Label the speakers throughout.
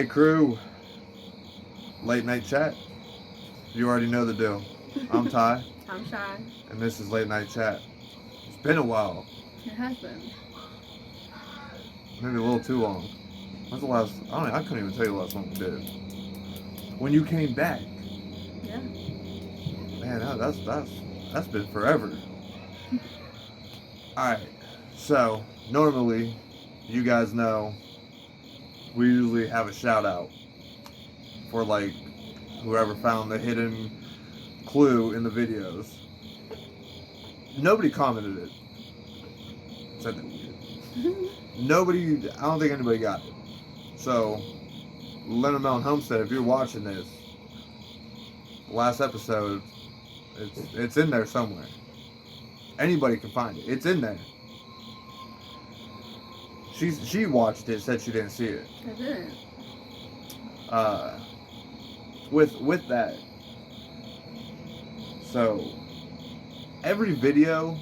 Speaker 1: Hey crew, late night chat. You already know the deal. I'm Ty,
Speaker 2: I'm shy.
Speaker 1: and this is late night chat. It's been a while,
Speaker 2: It has been.
Speaker 1: maybe a little too long. When's the last? I couldn't even tell you the last one we did. When you came back,
Speaker 2: Yeah.
Speaker 1: man, that's been forever. All right, so normally, you guys know, we usually have a shout out for like whoever found the hidden clue in the videos. Nobody commented it. Said that nobody. I don't think anybody got it. So, Leonard Mountain Homestead, if you're watching this, last episode, it's in there somewhere. Anybody can find it. It's in there. She watched it, said she didn't see it.
Speaker 2: I didn't.
Speaker 1: Uh, with that, so every video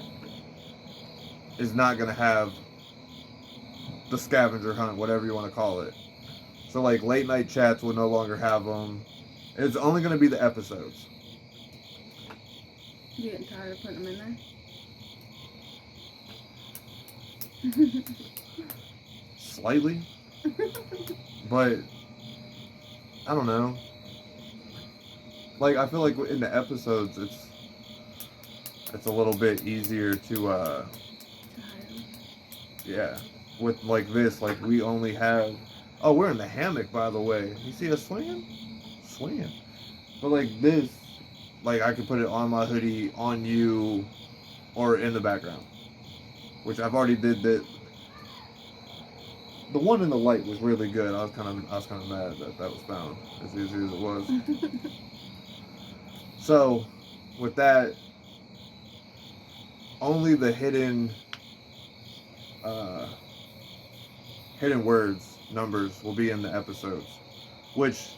Speaker 1: is not gonna have the scavenger hunt, whatever you want to call it. So like late night chats will no longer have them. It's only gonna be the episodes.
Speaker 2: You getting tired of putting them in there?
Speaker 1: Slightly, but I don't know. Like I feel like in the episodes, it's a little bit easier to yeah. With like this, like we only have. Oh, we're in the hammock, by the way. You see us swinging? Swinging. But like this, like I could put it on my hoodie, on you, or in the background, which I've already did that. The one in the light was really good. I was kind of mad that was found as easy as it was. So, with that, only the hidden words, numbers will be in the episodes, which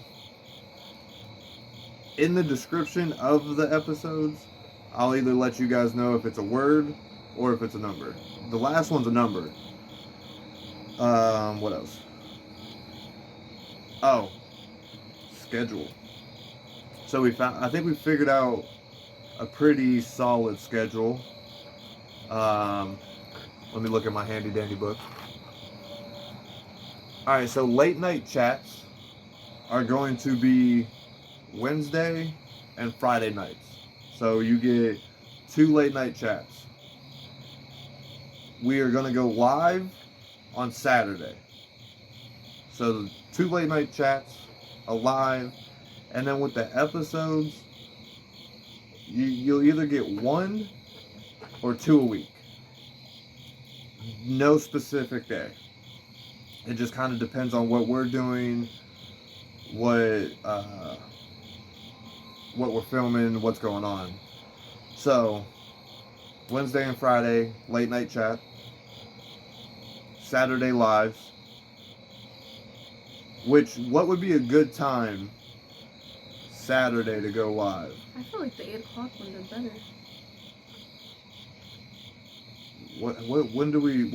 Speaker 1: in the description of the episodes, I'll either let you guys know if it's a word or if it's a number. The last one's a number. What else? Oh, schedule. So I think we figured out a pretty solid schedule. Let me look at my handy dandy book. All right, so late night chats are going to be Wednesday and Friday nights. So you get 2 late night chats. We are going to go live on Saturday. So 2 late night chats, a live, and then with the episodes, you'll either get 1 or 2 a week. No specific day. It just kind of depends on what we're doing, what we're filming, what's going on. So Wednesday and Friday late night chat, Saturday lives. What would be a good time Saturday to go live?
Speaker 2: I feel like the 8 o'clock one did better.
Speaker 1: When do we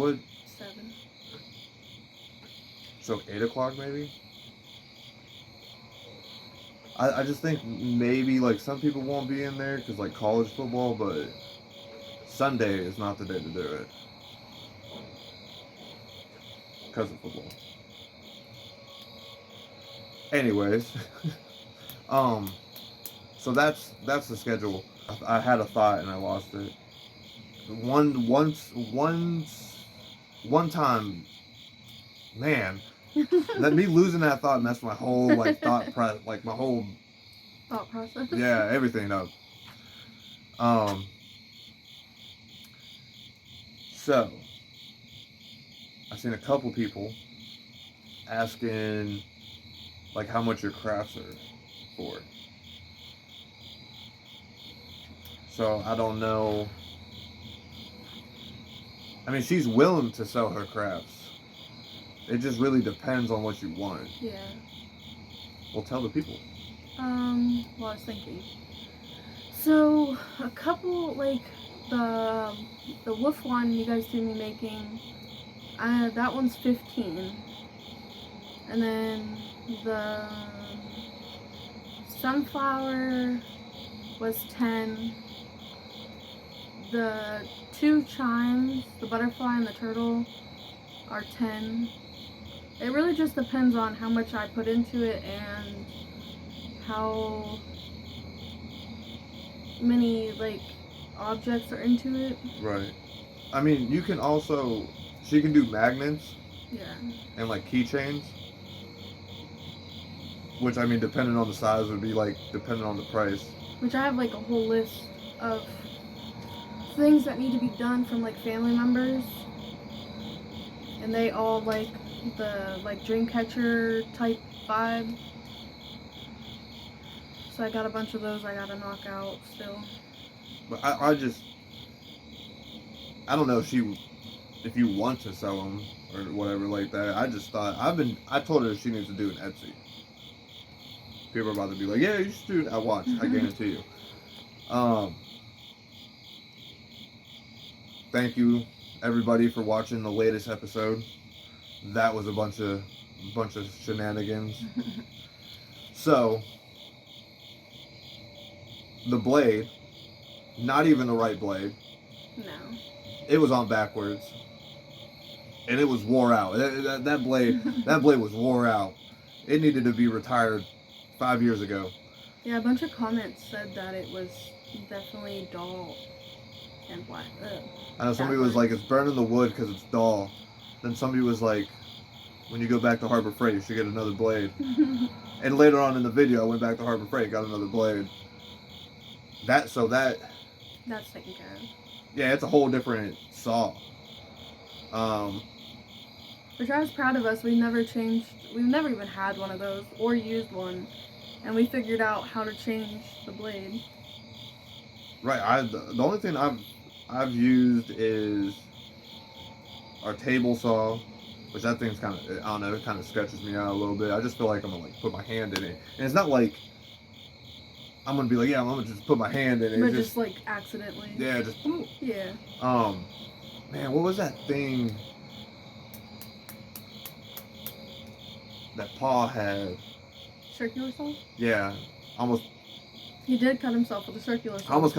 Speaker 2: 7.
Speaker 1: So 8 o'clock maybe? I just think maybe like some people won't be in there because like college football, but Sunday is not the day to do it because of football. Anyways, so that's the schedule. I had a thought and I lost it. One time, man, that me losing that thought messed my whole like my whole
Speaker 2: thought process.
Speaker 1: Yeah, everything up. So I've seen a couple people asking like how much your crafts are for. So I don't know. I mean, she's willing to sell her crafts. It just really depends on what you want.
Speaker 2: Yeah.
Speaker 1: Well, tell the people.
Speaker 2: Well, I was thinking. So, a couple, like, the wolf one you guys see me making, that one's 15. And then the sunflower was 10. The 2 chimes, the butterfly and the turtle, are 10. It really just depends on how much I put into it and how many like objects are into it.
Speaker 1: Right. I mean, you can also, she can do magnets
Speaker 2: Yeah.
Speaker 1: and like keychains, which I mean, depending on the size, would be like depending on the price.
Speaker 2: Which I have like a whole list of things that need to be done from like family members, and they all like the like dream catcher type vibe. So I got a bunch of those I gotta knock out still.
Speaker 1: But I just, I don't know if you want to sell them or whatever like that. I just thought I told her she needs to do an Etsy. People are about to be like, yeah, you should do it. I watch. I guarantee you. Thank you everybody for watching the latest episode. That was a bunch of shenanigans. So the blade, not even the right blade.
Speaker 2: No.
Speaker 1: It was on backwards, and it was wore out. That blade was wore out. It needed to be retired 5 years ago.
Speaker 2: Yeah, a bunch of comments said that it was definitely dull and black.
Speaker 1: I know somebody was like, it's burning the wood because it's dull. Then somebody was like, when you go back to Harbor Freight, you should get another blade. And later on in the video, I went back to Harbor Freight, got another blade. That's
Speaker 2: taken care of.
Speaker 1: Yeah, it's a whole different saw.
Speaker 2: Which I was proud of us. We've never even had one of those or used one, and we figured out how to change the blade.
Speaker 1: Right. The only thing I've used is our table saw, which that thing's kind of, I don't know, it kind of sketches me out a little bit. I just feel like I'm gonna like put my hand in it, and it's not like I'm gonna be like, yeah, I'm gonna just put my hand in it.
Speaker 2: But just like accidentally.
Speaker 1: Yeah, just.
Speaker 2: Yeah.
Speaker 1: Man, what was that thing that Paul had?
Speaker 2: Circular saw?
Speaker 1: Yeah, almost.
Speaker 2: He did cut himself with a circular saw.
Speaker 1: I almost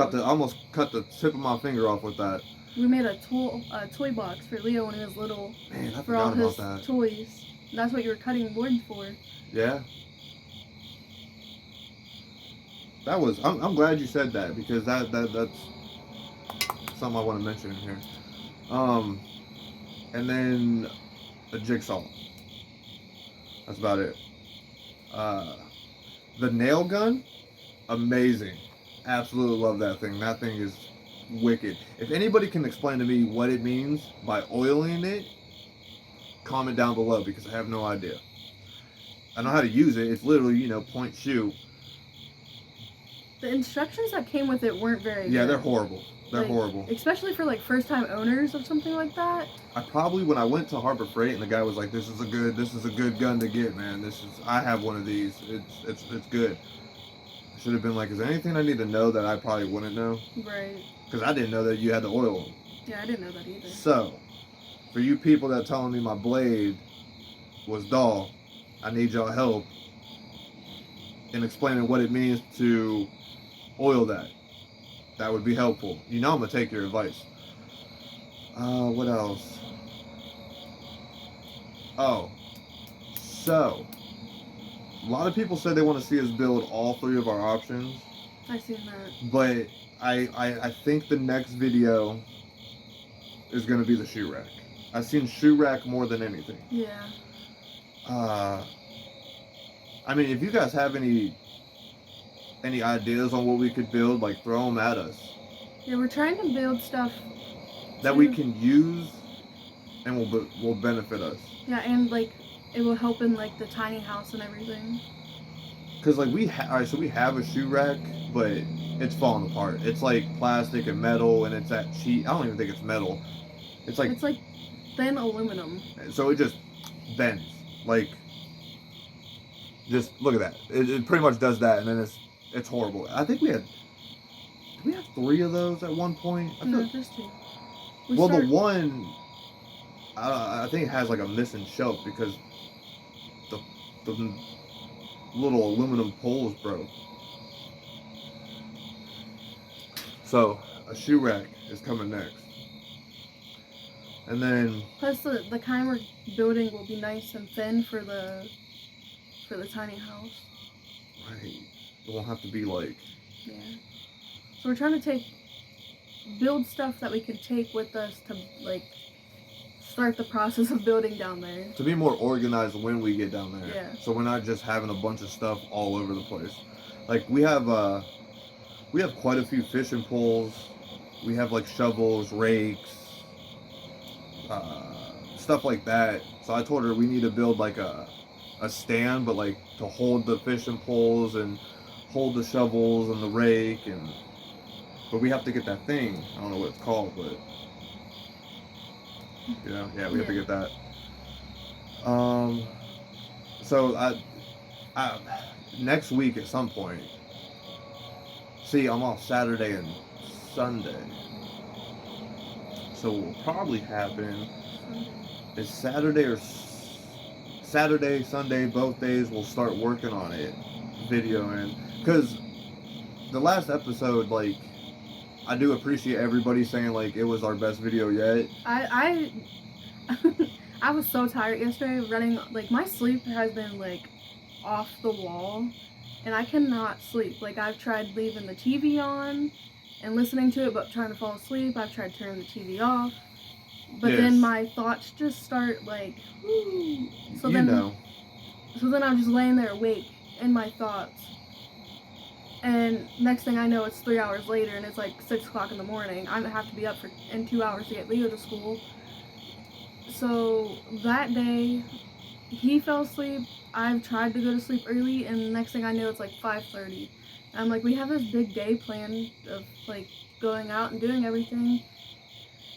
Speaker 1: cut the tip of my finger off with that.
Speaker 2: We made a toy box for Leo when he was little.
Speaker 1: Man, I
Speaker 2: for all
Speaker 1: forgot
Speaker 2: his
Speaker 1: about that.
Speaker 2: toys. That's what you were cutting wood for.
Speaker 1: Yeah. That was. I'm glad you said that because that's something I want to mention in here. And then a jigsaw. That's about it. The nail gun, amazing. Absolutely love that thing. That thing is wicked. If anybody can explain to me what it means by oiling it, comment down below because I have no idea. I know how to use it. It's literally, point, shoot.
Speaker 2: The instructions that came with it weren't very good.
Speaker 1: Yeah, they're horrible. They're horrible.
Speaker 2: Especially for like first time owners of something like that.
Speaker 1: When I went to Harbor Freight and the guy was like, this is a good gun to get, man. I have one of these. It's good. I should have been like, is there anything I need to know that I probably wouldn't know?
Speaker 2: Right.
Speaker 1: Because I didn't know that you had to oil them.
Speaker 2: Yeah, I didn't know that either.
Speaker 1: So, for you people that telling me my blade was dull, I need y'all help in explaining what it means to oil that. That would be helpful. I'm going to take your advice. What else? Oh. So, a lot of people said they want to see us build all 3 of our options.
Speaker 2: I seen that.
Speaker 1: But I think the next video is going to be the shoe rack. I've seen shoe rack more than anything.
Speaker 2: Yeah.
Speaker 1: I mean, if you guys have any ideas on what we could build, like throw them at us.
Speaker 2: Yeah, we're trying to build stuff
Speaker 1: that we can use and will benefit us.
Speaker 2: Yeah, and like it will help in like the tiny house and everything.
Speaker 1: Cause like we have a shoe rack, but it's falling apart. It's like plastic and metal, and it's that cheap. I don't even think it's metal. It's like
Speaker 2: thin aluminum.
Speaker 1: So it just bends. Like, just look at that. It pretty much does that, and then it's horrible. I think we have 3 of those at one point?
Speaker 2: No, just 2.
Speaker 1: The one, I think it has like a missing shelf because the the little aluminum poles broke. So a shoe rack is coming next. And then
Speaker 2: Plus the kind we're building will be nice and thin for the tiny house.
Speaker 1: right, it won't have to be like
Speaker 2: Yeah. So we're trying to build stuff that we can take with us to like start the process of building down there.
Speaker 1: to be more organized when we get down there.
Speaker 2: Yeah.
Speaker 1: So we're not just having a bunch of stuff all over the place. Like we have quite a few fishing poles. We have like shovels, rakes, stuff like that. So I told her we need to build like a stand, but like to hold the fishing poles and hold the shovels and the rake, but we have to get that thing. I don't know what it's called, but we have to get that. So I next week at some point. See, I'm off Saturday and Sunday. So what will probably happen is Saturday, Sunday, both days we'll start working on it, videoing. Because the last episode, like, I do appreciate everybody saying, like, it was our best video yet.
Speaker 2: I was so tired yesterday running, like, my sleep has been, like, off the wall. And I cannot sleep. Like, I've tried leaving the TV on and listening to it, but trying to fall asleep. I've tried turning the TV off. But then my thoughts just start, like, whoo. So then I'm just laying there awake in my thoughts. And next thing I know, it's 3 hours later, and it's like 6 o'clock in the morning. I have to be up in 2 hours to get Leo to school. So that day, he fell asleep. I've tried to go to sleep early, and the next thing I know, it's like 5:30. I'm like, we have this big day planned of like going out and doing everything.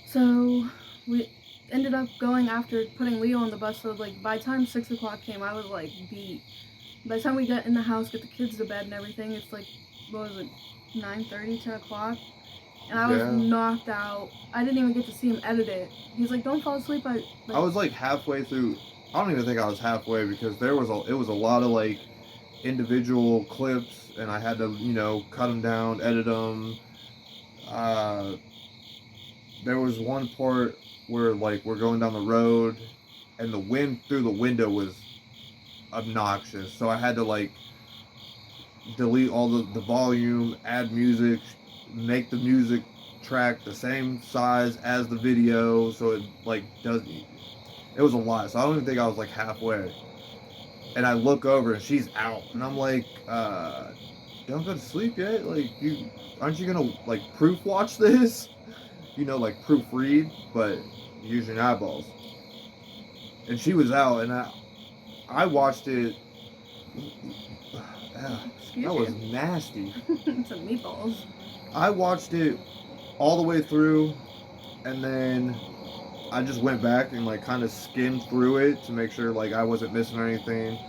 Speaker 2: So we ended up going after putting Leo on the bus. So like by the time 6 o'clock came, I was like beat. By the time we got in the house, get the kids to bed and everything, it's like, what was it, 9:30, 10 o'clock? And I was knocked out. I didn't even get to see him edit it. He's like, don't fall asleep. I
Speaker 1: was like halfway through. I don't even think I was halfway because it was a lot of like individual clips, and I had to cut them down, edit them. There was one part where like we're going down the road, and the wind through the window was obnoxious, so I had to like delete all the volume, add music, make the music track the same size as the video, so it like doesn't. It was a lot, so I don't even think I was like halfway. And I look over and she's out, and I'm like, don't go to sleep yet? Like, aren't you gonna like proof watch this? Like proofread, but using eyeballs. And she was out, and I watched it. That was nasty.
Speaker 2: Some meatballs.
Speaker 1: I watched it all the way through, and then I just went back and like kind of skimmed through it to make sure like I wasn't missing anything.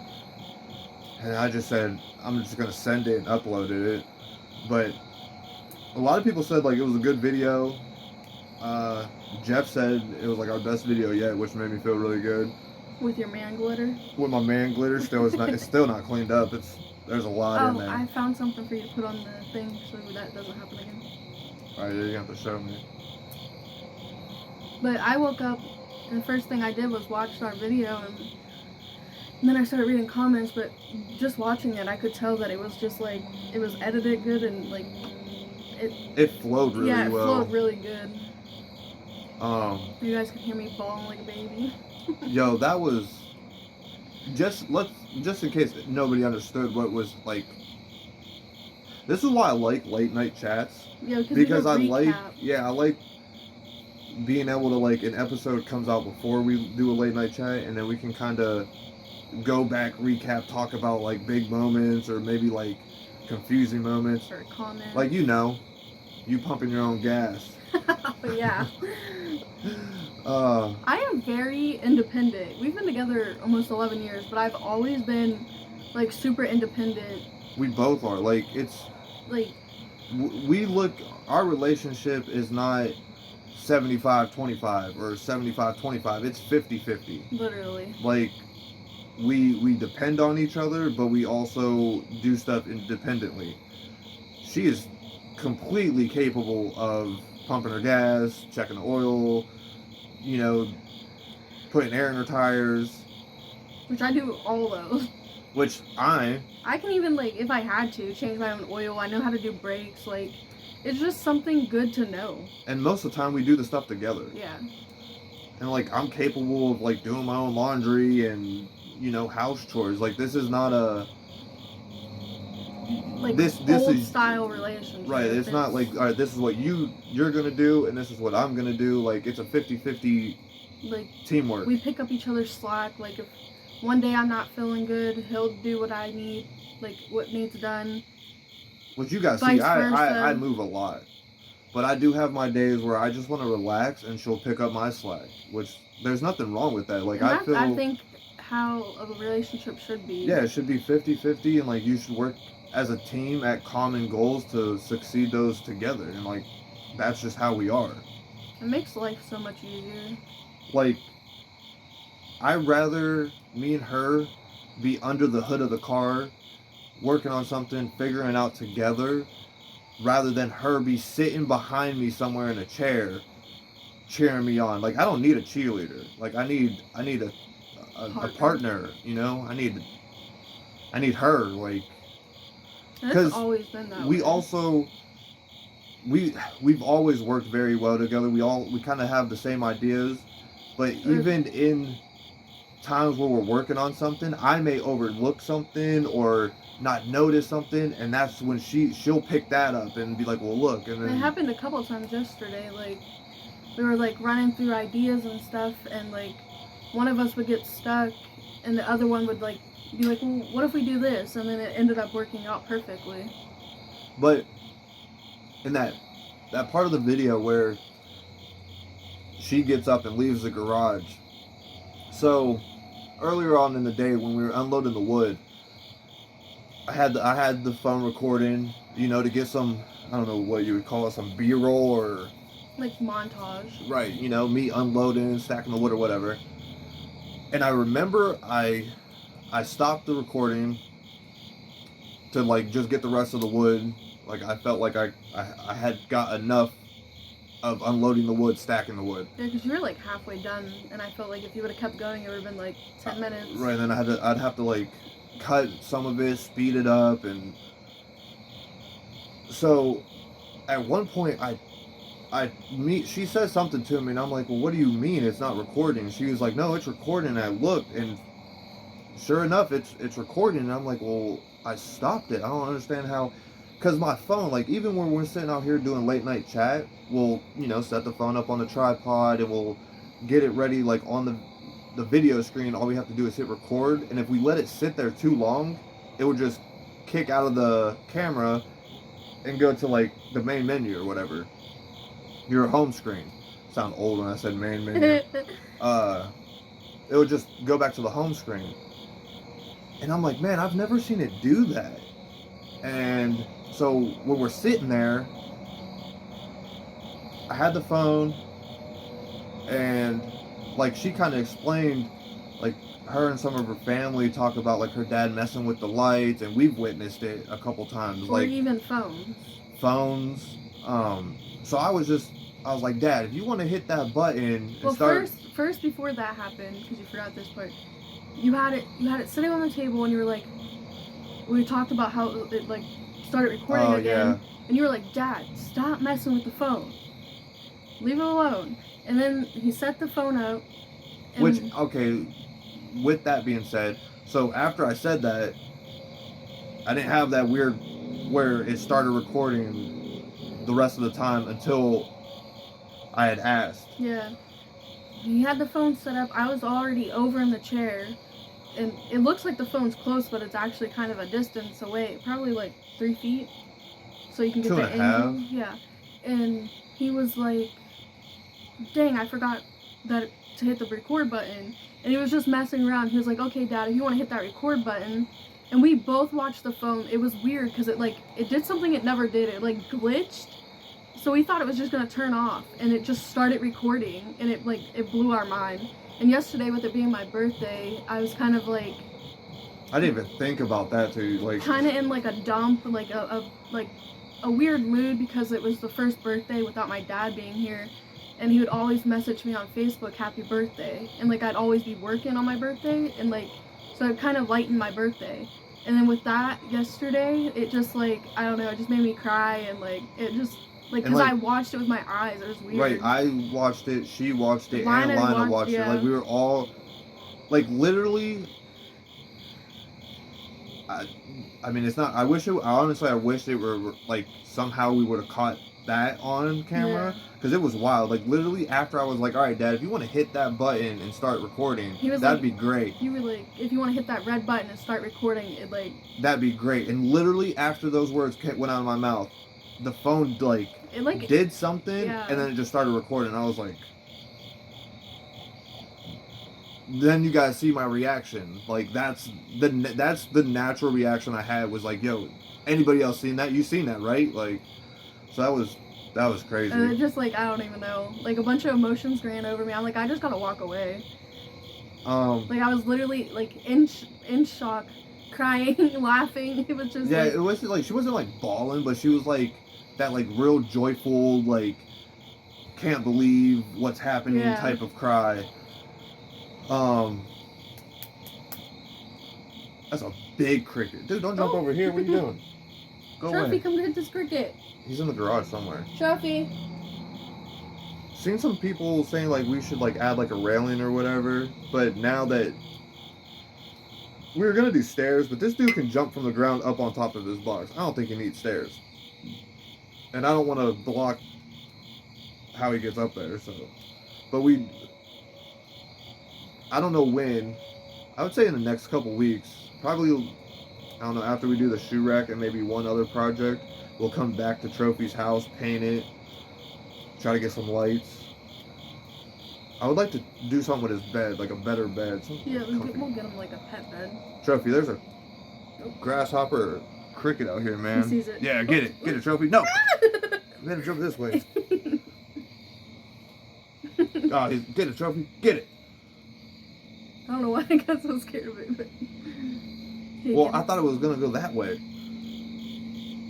Speaker 1: And I just said, I'm just gonna send it and upload it. But a lot of people said like it was a good video. Jeff said it was like our best video yet, which made me feel really good.
Speaker 2: With your man glitter?
Speaker 1: With my man glitter, it's still not cleaned up. There's a lot in there.
Speaker 2: I found something for you to put on the thing so that doesn't happen again.
Speaker 1: Alright, you're gonna have to show me.
Speaker 2: But I woke up and the first thing I did was watch our video, and then I started reading comments, but just watching it I could tell that it was just like, it was edited good, and like
Speaker 1: it flowed really well.
Speaker 2: Yeah, it flowed really good. You guys could hear me bawling like a baby.
Speaker 1: Yo, that was just in case nobody understood what was like. This is why I like late night chats.
Speaker 2: Yeah,
Speaker 1: because I like being able to like an episode comes out before we do a late night chat, and then we can kind of go back, recap, talk about like big moments or maybe like confusing moments
Speaker 2: or comments.
Speaker 1: Like you pumping your own gas.
Speaker 2: Yeah. I am very independent. We've been together almost 11 years, but I've always been like super independent.
Speaker 1: We both are. Like it's
Speaker 2: like
Speaker 1: our relationship is not 75-25 or 75-25. It's 50-50.
Speaker 2: Literally.
Speaker 1: Like we depend on each other, but we also do stuff independently. She is completely capable of pumping her gas, checking the oil, you know, putting air in her tires,
Speaker 2: Which I do all those.
Speaker 1: which
Speaker 2: I can even, like, if I had to, change my own oil. I know how to do brakes. Like, it's just something good to know.
Speaker 1: and most of the time we do the stuff together.
Speaker 2: Yeah.
Speaker 1: And like I'm capable of like doing my own laundry and, you know, house chores. Like this is not a
Speaker 2: Like
Speaker 1: this
Speaker 2: old
Speaker 1: is
Speaker 2: style relationship.
Speaker 1: right. It's not like, all right, this is what you're gonna do and this is what I'm gonna do. Like it's a 50-50
Speaker 2: like
Speaker 1: teamwork.
Speaker 2: we pick up each other's slack. Like if one day I'm not feeling good, he'll do what I need, like what needs done.
Speaker 1: Which you guys
Speaker 2: Vice
Speaker 1: see, I
Speaker 2: versa.
Speaker 1: move a lot. But I do have my days where I just want to relax and she'll pick up my slack. Which there's nothing wrong with that. Like
Speaker 2: And
Speaker 1: I feel
Speaker 2: I think how a relationship should be.
Speaker 1: yeah, it should be 50-50 and like you should work as a team at common goals to succeed those together, and like that's just how we are.
Speaker 2: It makes life so much easier.
Speaker 1: Like I'd rather me and her be under the hood of the car working on something, figuring it out together, rather than her be sitting behind me somewhere in a chair cheering me on. Like I don't need a cheerleader. Like I need a partner, you know? I need her, like,
Speaker 2: It's always been that
Speaker 1: we
Speaker 2: way.
Speaker 1: also we've always worked very well together. We kind of have the same ideas, but even in times where we're working on something, I may overlook something or not notice something, and that's when she'll pick that up and be like, well, look. And then
Speaker 2: it happened a couple of times yesterday. Like we were like running through ideas and stuff, and like one of us would get stuck and the other one would like be like, well, what if we do this? And then it ended up working out perfectly.
Speaker 1: But in that part of the video where she gets up and leaves the garage, so earlier on in the day when we were unloading the wood, I had the phone recording, you know, to get some, I don't know what you would call it, some B-roll or
Speaker 2: like montage.
Speaker 1: Right, you know, me unloading, stacking the wood or whatever. And I remember I stopped the recording to like just get the rest of the wood. Like I felt like I had got enough of unloading the wood, stacking the wood.
Speaker 2: Yeah, because you were like halfway done, and I felt like if you would have kept going, it would have been like 10 minutes.
Speaker 1: Right, and then I'd have to like cut some of it, speed it up, and so at one point she says something to me, and I'm like, well, what do you mean it's not recording? She was like, no, it's recording. And I looked, and sure enough, it's recording. And I'm like, well, I stopped it. I don't understand how, because my phone, like even when we're sitting out here doing late night chat, we'll, you know, set the phone up on the tripod and we'll get it ready like on the video screen. All we have to do is hit record, and if we let it sit there too long, it will just kick out of the camera and go to like the main menu or whatever. Your home screen. Sound old when I said main menu. It would just go back to the home screen. And I'm like, man, I've never seen it do that. And so when we're sitting there, I had the phone, and like she kind of explained, like her and some of her family talk about like her dad messing with the lights, and we've witnessed it a couple times.
Speaker 2: Or
Speaker 1: like
Speaker 2: even phones.
Speaker 1: So I was like, Dad, if you want to hit that button and
Speaker 2: well,
Speaker 1: start.
Speaker 2: First, before that happened, because you forgot this part, you had it sitting on the table, and you were like, we talked about how it like started recording again,
Speaker 1: yeah.
Speaker 2: and you were like, Dad, stop messing with the phone, leave it alone. And then he set the phone out.
Speaker 1: Which, okay, with that being said, so after I said that, I didn't have that weird where it started recording the rest of the time until I had asked.
Speaker 2: Yeah. He had the phone set up. I was already over in the chair, and it looks like the phone's close, but it's actually kind of a distance away, probably like 3 feet, so you can get the angle. Yeah. And he was like, dang, I forgot that to hit the record button. And he was just messing around. He was like, okay, Dad, if you want to hit that record button. And we both watched the phone. It was weird because it did something it never did. It like glitched. So we thought it was just gonna turn off, and it just started recording, and it blew our mind. And yesterday, with it being my birthday, I was kind of like,
Speaker 1: I didn't even think about that too. Like,
Speaker 2: kind of in like a dump, like a weird mood, because it was the first birthday without my dad being here, and he would always message me on Facebook, happy birthday, and like I'd always be working on my birthday, and like, so it kind of lightened my birthday. And then with that yesterday, it just like, I don't know, it just made me cry, and like it just like, because I watched it with my eyes. It was weird.
Speaker 1: Right, I watched it, she watched it,
Speaker 2: Lana
Speaker 1: and Lana watched it.
Speaker 2: yeah.
Speaker 1: Like, we were all, like, literally. I mean, it's not. I wish it were like somehow we would have caught that on camera, because it was wild. Like, literally after I was like, all right, Dad, if you want to hit that button and start recording, that'd be great.
Speaker 2: You were like, if you want to hit that red button and start recording, that'd
Speaker 1: be great. And literally after those words went out of my mouth, the phone did something, and then it just started recording. I was like, then you guys see my reaction. Like, that's the natural reaction I had, was like, yo, anybody else seen that? You seen that, right? Like, so that was crazy.
Speaker 2: And just like, I don't even know, like a bunch of emotions ran over me. I'm like, I just gotta walk away. Like, I was literally like in shock, crying, laughing. It was just
Speaker 1: it wasn't like, she wasn't like bawling, but she was like that, like, real joyful, like, can't believe what's happening type of cry. That's a big cricket. Dude, don't jump over here. What are you doing? Go
Speaker 2: Trophy,
Speaker 1: away.
Speaker 2: come get this cricket.
Speaker 1: He's in the garage somewhere.
Speaker 2: Trophy.
Speaker 1: Seen some people saying, like, we should, like, add, like, a railing or whatever, but now that we were gonna do stairs, but this dude can jump from the ground up on top of his box. I don't think he needs stairs. And I don't want to block how he gets up there, so. But I don't know when. I would say in the next couple weeks. Probably, I don't know, after we do the shoe rack and maybe one other project, we'll come back to Trophy's house, paint it, try to get some lights. I would like to do something with his bed, like a better bed.
Speaker 2: Yeah, we'll get him like a pet bed.
Speaker 1: Trophy, there's a grasshopper or cricket out here, man.
Speaker 2: He sees it.
Speaker 1: Yeah, get it. Get it, Trophy. No! I'm gonna jump this way. Oh, get it, Trophy. Get it.
Speaker 2: I don't know why I got so scared of it, but...
Speaker 1: Well, I thought it was going to go that way.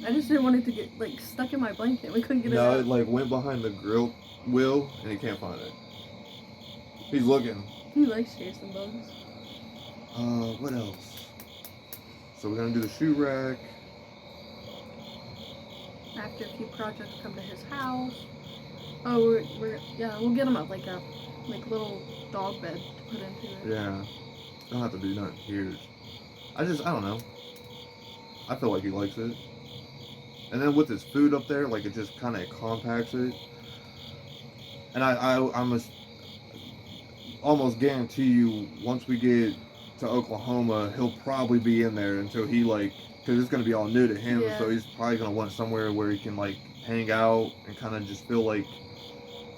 Speaker 2: I just didn't want it to get, like, stuck in my blanket. We couldn't get it out.
Speaker 1: No, it, like, went behind the grill wheel, and he can't find it. He's looking.
Speaker 2: He likes chasing bugs.
Speaker 1: What else? So we're going to do the shoe rack.
Speaker 2: After a few projects come to his house. Oh, we'll get him a little dog bed to put into it.
Speaker 1: Yeah. Don't have to do nothing huge. I don't know. I feel like he likes it. And then with his food up there, like, it just kind of compacts it. And I almost guarantee you, once we get to Oklahoma, he'll probably be in there until he, like, because it's going to be all new to him, so he's probably going to want somewhere where he can, like, hang out and kind of just feel like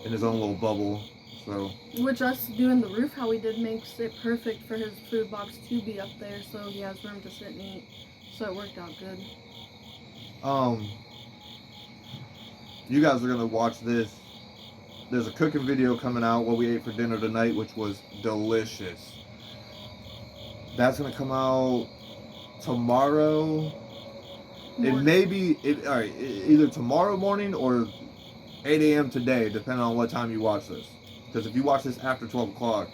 Speaker 1: in his own little bubble. So,
Speaker 2: which us doing the roof how we did makes it perfect for his food box to be up there, so he has room to sit and eat. So it worked out good.
Speaker 1: You guys are gonna watch this. There's a cooking video coming out, what we ate for dinner tonight, which was delicious. That's gonna come out tomorrow. It may be either tomorrow morning or 8 a.m. today, depending on what time you watch this. Because if you watch this after 12 o'clock,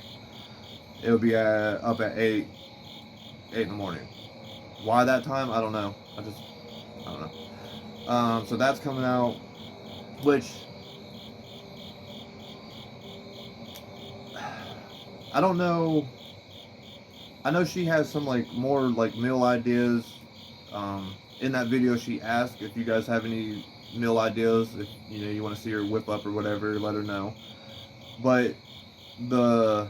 Speaker 1: it'll be up at 8 in the morning. Why that time? I don't know. I don't know. So that's coming out, which I don't know. I know she has some more meal ideas. In that video, she asked if you guys have any meal ideas. If you want to see her whip up or whatever, let her know. But the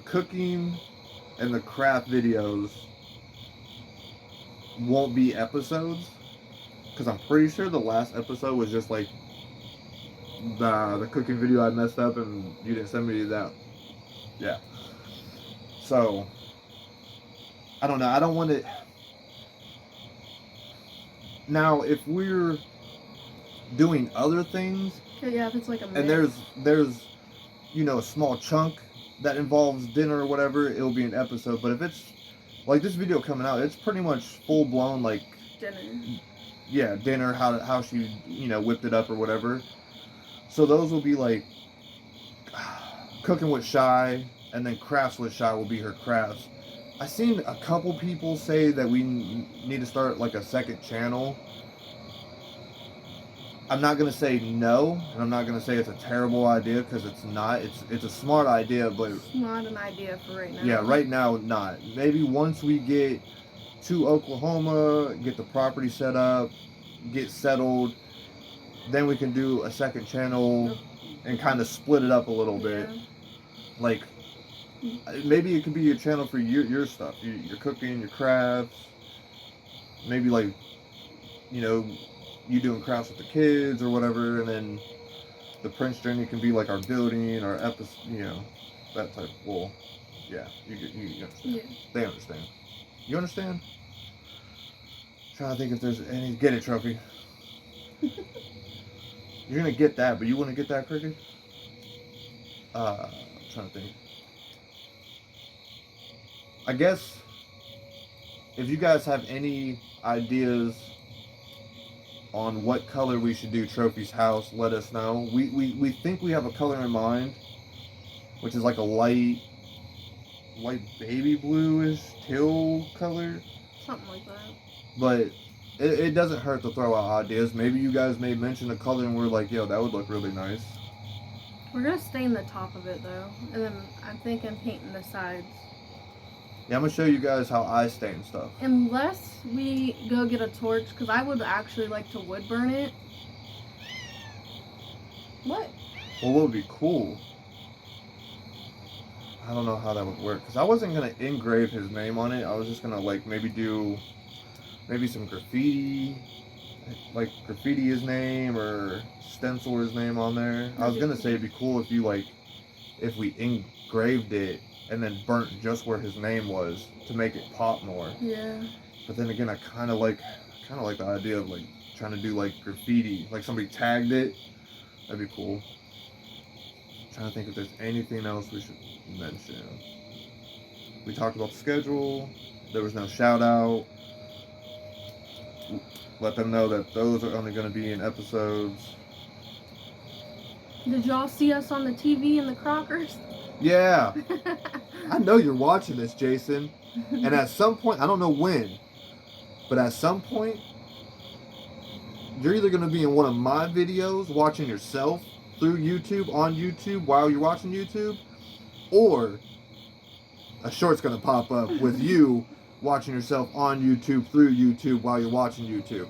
Speaker 1: cooking and the craft videos won't be episodes, because I'm pretty sure the last episode was just like the cooking video I messed up and you didn't send me that. Yeah. So I don't know. I don't want it. Now, if we're doing other things,
Speaker 2: Yeah, if it's like a mix.
Speaker 1: and there's a small chunk that involves dinner or whatever, it'll be an episode. But if it's like this video coming out, it's pretty much full blown like
Speaker 2: dinner.
Speaker 1: Yeah, dinner, how she whipped it up or whatever. So those will be like cooking with Shy, and then crafts with Shy will be her crafts. I've seen a couple people say that we need to start like a second channel. I'm not gonna say no, and I'm not gonna say it's a terrible idea, because it's not. It's a smart idea, but
Speaker 2: it's not an idea for right now.
Speaker 1: Yeah, right now not. Maybe once we get to Oklahoma, get the property set up, get settled, then we can do a second channel and kind of split it up a little bit. Like maybe it could be a channel for your stuff, your cooking, your crafts. Maybe like you doing crafts with the kids or whatever, and then the Prince journey can be like our building, our episode, that type. Well, yeah, you understand.
Speaker 2: Yeah.
Speaker 1: They understand. You understand? Trying to think if there's any. Get it, Trophy. You're gonna get that, but you want to get that, Cricket? I'm trying to think. I guess if you guys have any ideas on what color we should do Trophy's house, let us know. We think we have a color in mind, which is like a light baby bluish teal color.
Speaker 2: Something like that.
Speaker 1: But it doesn't hurt to throw out ideas. Maybe you guys may mention a color and we're like, yo, that would look really nice.
Speaker 2: We're gonna stain the top of it though, and then I'm thinking painting the sides.
Speaker 1: Yeah, I'm gonna show you guys how I stain stuff.
Speaker 2: Unless we go get a torch, because I would actually like to wood burn it. What?
Speaker 1: Well, what would be cool? I don't know how that would work, because I wasn't gonna engrave his name on it. I was just gonna like maybe do some graffiti, like graffiti his name or stencil his name on there. I was gonna say it'd be cool if if we engraved it and then burnt just where his name was to make it pop more.
Speaker 2: Yeah.
Speaker 1: But then again, I kind of like the idea of like trying to do like graffiti, like somebody tagged it. That'd be cool. I'm trying to think if there's anything else we should mention. We talked about the schedule. There was no shout out. Let them know that those are only going to be in episodes.
Speaker 2: Did y'all see us on the TV in the Crockers?
Speaker 1: Yeah. I know you're watching this, Jason. And at some point, I don't know when, but at some point, you're either going to be in one of my videos watching yourself through YouTube, on YouTube, while you're watching YouTube, or a short's going to pop up with you watching yourself on YouTube, through YouTube, while you're watching YouTube.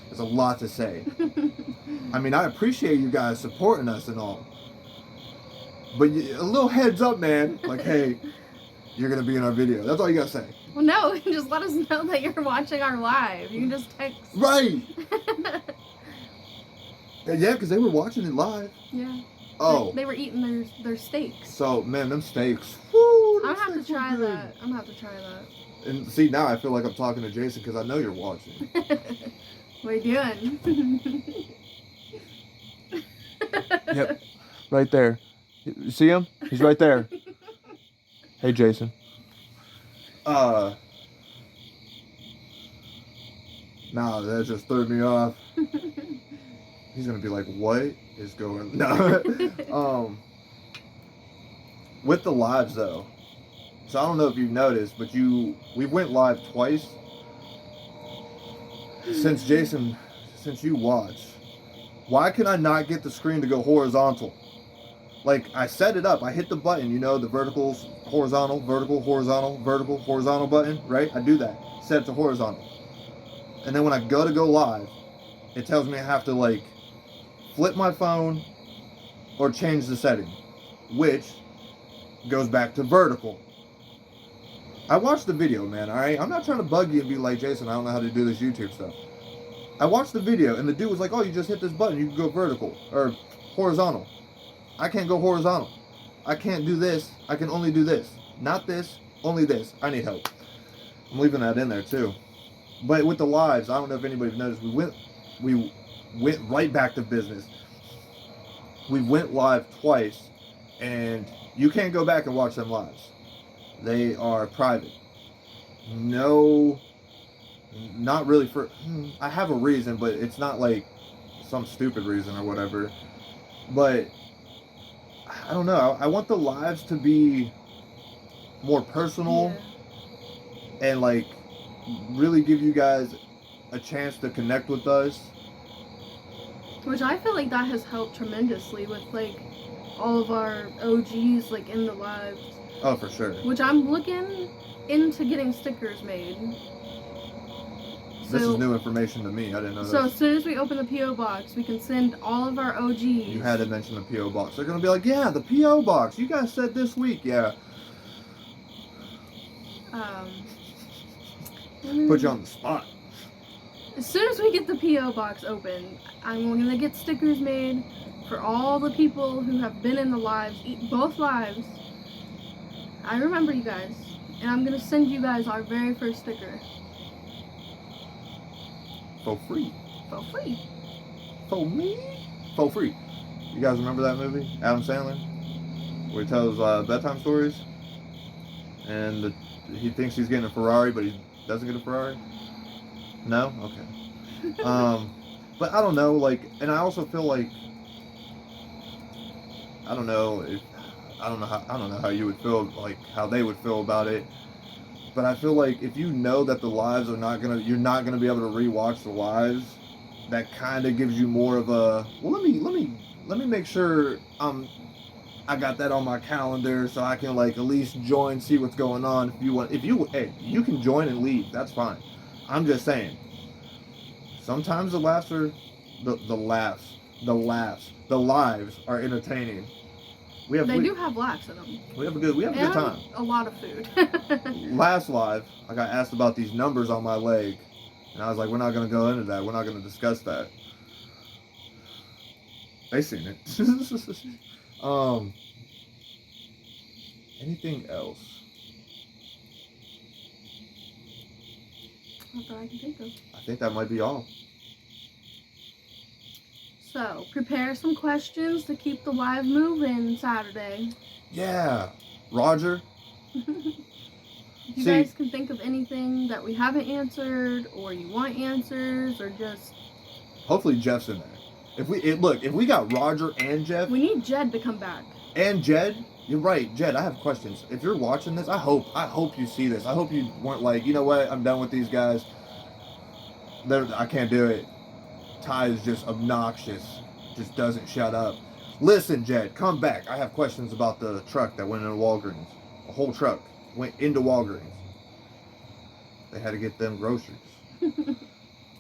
Speaker 1: There's a lot to say. I mean, I appreciate you guys supporting us and all. But a little heads up, man. Like, hey, you're going to be in our video. That's all you got to say.
Speaker 2: Well, no, just let us know that you're watching our live. You can just text.
Speaker 1: Right. Yeah, because they were watching it live.
Speaker 2: Yeah.
Speaker 1: Oh.
Speaker 2: They were eating their steaks.
Speaker 1: So, man, them steaks. Woo,
Speaker 2: I'm going to have to try that. I'm going to have to try that.
Speaker 1: And see, now I feel like I'm talking to Jason because I know you're watching.
Speaker 2: What are you doing?
Speaker 1: Yep. Right there. You see him? He's right there. Hey, Jason. Nah, that just threw me off. He's gonna be like, what is going on? With the lives though. So I don't know if you've noticed, but we went live twice. Since you watched. Why can I not get the screen to go horizontal? Like, I set it up, I hit the button, the vertical, horizontal button, right? I do that, set it to horizontal. And then when I go to go live, it tells me I have to like, flip my phone or change the setting, which goes back to vertical. I watched the video, man, alright? I'm not trying to bug you and be like, Jason, I don't know how to do this YouTube stuff. I watched the video, and the dude was like, oh, you just hit this button, you can go vertical, or horizontal. I can't go horizontal. I can't do this. I can only do this. Not this, only this. I need help. I'm leaving that in there, too. But with the lives, I don't know if anybody's noticed, went right back to business. We went live twice, and you can't go back and watch them lives. They are private. No, not really for. I have a reason, but it's not like some stupid reason or whatever. But I don't know. I want the lives to be more personal and like really give you guys a chance to connect with us.
Speaker 2: Which I feel like that has helped tremendously with like all of our OGs like in the lives.
Speaker 1: Oh, for sure.
Speaker 2: Which I'm looking into getting stickers made.
Speaker 1: This is new information to me. I didn't know
Speaker 2: So
Speaker 1: this.
Speaker 2: as soon as we open the P.O. box, we can send all of our OGs.
Speaker 1: You had to mention the P.O. box. They're going to be like, yeah, the P.O. box. You guys said this week. Yeah. Put you on the spot.
Speaker 2: As soon as we get the P.O. box open, I'm going to get stickers made for all the people who have been in the lives, both lives. I remember you guys. And I'm going to send you guys our very first sticker.
Speaker 1: For free.
Speaker 2: For free.
Speaker 1: For me? For free. You guys remember that movie? Adam Sandler? Where he tells bedtime stories? And he thinks he's getting a Ferrari, but he doesn't get a Ferrari? No? Okay. But I don't know, like, and I also feel like, I don't know how you would feel, like, how they would feel about it. But I feel like if you know that the lives are you're not gonna be able to rewatch the lives, that kind of gives you more of a, well, let me make sure I got that on my calendar so I can like at least join, see what's going on. Hey, you can join and leave. That's fine. I'm just saying. Sometimes the lives are entertaining.
Speaker 2: They do have laughs in them.
Speaker 1: We have a good time.
Speaker 2: A lot of food.
Speaker 1: Last live, I got asked about these numbers on my leg, and I was like, we're not going to go into that. We're not going to discuss that. They seen it. Anything else?
Speaker 2: Not that I can think of.
Speaker 1: I think that might be all.
Speaker 2: So, prepare some questions to keep the live moving Saturday.
Speaker 1: Yeah. Roger.
Speaker 2: If you guys can think of anything that we haven't answered, or you want answers, or just...
Speaker 1: Hopefully Jeff's in there. If we got Roger and Jeff...
Speaker 2: We need Jed to come back.
Speaker 1: And Jed, you're right. Jed, I have questions. If you're watching this, I hope you see this. I hope you weren't like, you know what, I'm done with these guys. I can't do it. Ty is just obnoxious. Just doesn't shut up. Listen, Jed, come back. I have questions about the truck that went into Walgreens. A whole truck went into Walgreens. They had to get them groceries.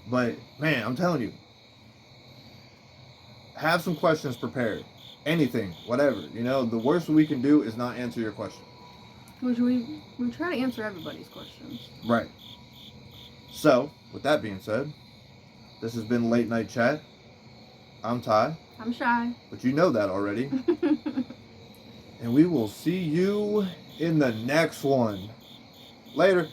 Speaker 1: But, man, I'm telling you. Have some questions prepared. Anything, whatever. You know, the worst we can do is not answer your question.
Speaker 2: Which we try to answer everybody's questions.
Speaker 1: Right. So, with that being said, this has been Late Night Chat. I'm Ty.
Speaker 2: I'm Shy.
Speaker 1: But you know that already. And we will see you in the next one. Later.